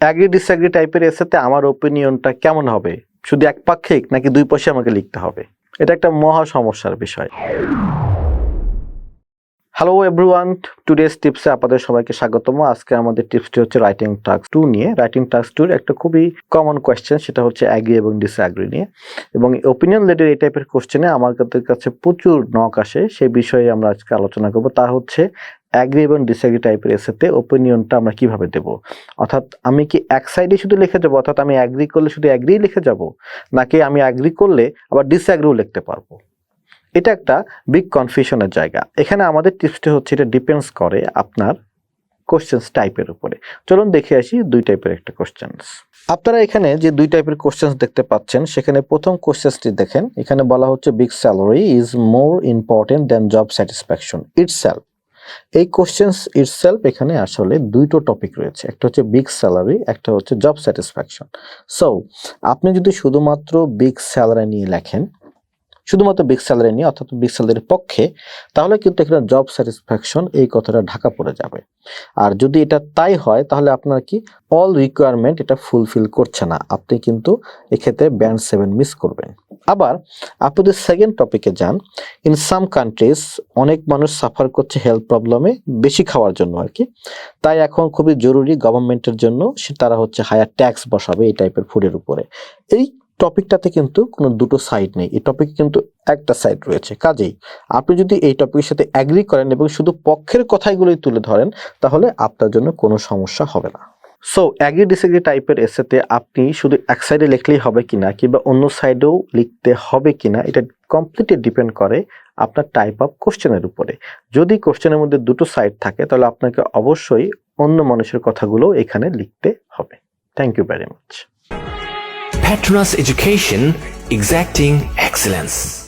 Agree disagree টাইপের এসেতে আমার ওপিনিয়নটা কেমন হবে, শুধু একপাক্ষিক নাকি দুই পাশে আমাকে লিখতে হবে? এটা একটা মহা সমস্যার বিষয়। হ্যালো এভরিওয়ান, টুডেস টিপসে আপনাদের সবাইকে স্বাগতম। আজকে আমাদের টিপসটি হচ্ছে রাইটিং টাস্ক 2 নিয়ে। রাইটিং টাস্ক 2 একটা খুবই কমন কোয়েশ্চেন, সেটা হচ্ছে অ্যাগ্রি এবং ডিসঅ্যাগ্রি নিয়ে। এবং ওপিনিয়ন লেটার এই টাইপের কোশ্চেনে আমাদের কাছে প্রচুর নক আসে, সেই বিষয়ে আমরা আজকে আলোচনা করব। তা হচ্ছে অ্যাগ্রি এবং ডিসঅ্যাগ্রি টাইপের এসেতে ওপিনিয়নটা আমরা কিভাবে দেব। অর্থাৎ আমি কি এক সাইডে শুধু লিখে যাবো, অর্থাৎ আমি অ্যাগ্রি করলে শুধু অ্যাগ্রি লিখে যাব, নাকি আমি অ্যাগ্রি করলে আবার ডিসঅ্যাগ্রিও লিখতে পারবো? এটা একটা বিগ কনফিউশনের জায়গা। এখানে আমাদের টিপসটি হচ্ছে এটা ডিপেন্ডস করে আপনার কোশ্চেন্স টাইপের উপরে। চলুন দেখে আসি দুই টাইপের একটা কোশ্চেন্স। আপনারা এখানে যে দুই টাইপের কোশ্চেন্স দেখতে পাচ্ছেন, সেখানে প্রথম কোশ্চেন্সটি দেখেন। এখানে বলা হচ্ছে big salary is more important than job satisfaction itself. এই কোশ্চেন্স ইটসেলফ এখানে আসলে দুটো টপিক রয়েছে, একটা হচ্ছে বিগ স্যালারি, একটা হচ্ছে জব স্যাটিসফ্যাকশন। সো আপনি যদি শুধুমাত্র বিগ স্যালারি নিয়ে লেখেন, শুধুমাত্র বিগ স্যালারি নিয়ে, অর্থাৎ বিগ স্যালারির পক্ষে, তাহলে কিন্তু এখানে জব স্যাটিসফ্যাকশন এই কথাটা ঢাকা পড়ে যাবে। আর যদি এটা তাই হয়, তাহলে আপনার কি অল রিকোয়ারমেন্ট এটা ফুলফিল করছে না, আপনি কিন্তু এক্ষেত্রে ব্যান্ড 7 মিস করবেন। আবার আপনি যদি সেকেন্ড টপিকে যান, ইন সাম কান্ট্রিজ অনেক মানুষ সাফার করছে হেলথ প্রবলেমে, বেশি খাওয়ার জন্য আর কি। তাই এখন খুবই জরুরি গভর্নমেন্টের জন্য তারা হচ্ছে হায়ার ট্যাক্স বসাবে এই টাইপের ফুডের উপরে। এই টপিকটাতে কিন্তু কোনো দুটো সাইড নেই, এই টপিকে কিন্তু একটা সাইড রয়েছে। কাজেই আপনি যদি এই টপিকের সাথে অ্যাগ্রি করেন এবং শুধু পক্ষের কথাগুলোই তুলে ধরেন, তাহলে আপনার জন্য কোনো সমস্যা হবে না। সো অ্যাগ্রি ডিসএগ্রি টাইপের এসেতে আপনি শুধু এক সাইডে লিখলেই হবে কিনা, কিংবা অন্য সাইডেও লিখতে হবে কিনা, এটা কমপ্লিটলি ডিপেন্ড করে আপনার টাইপ অফ কোশ্চেনের উপরে। যদি কোশ্চেনের মধ্যে দুটো সাইড থাকে, তাহলে আপনাকে অবশ্যই অন্য মানুষের কথাগুলো এখানে লিখতে হবে। Thank you very much. Patronus Education, exacting excellence.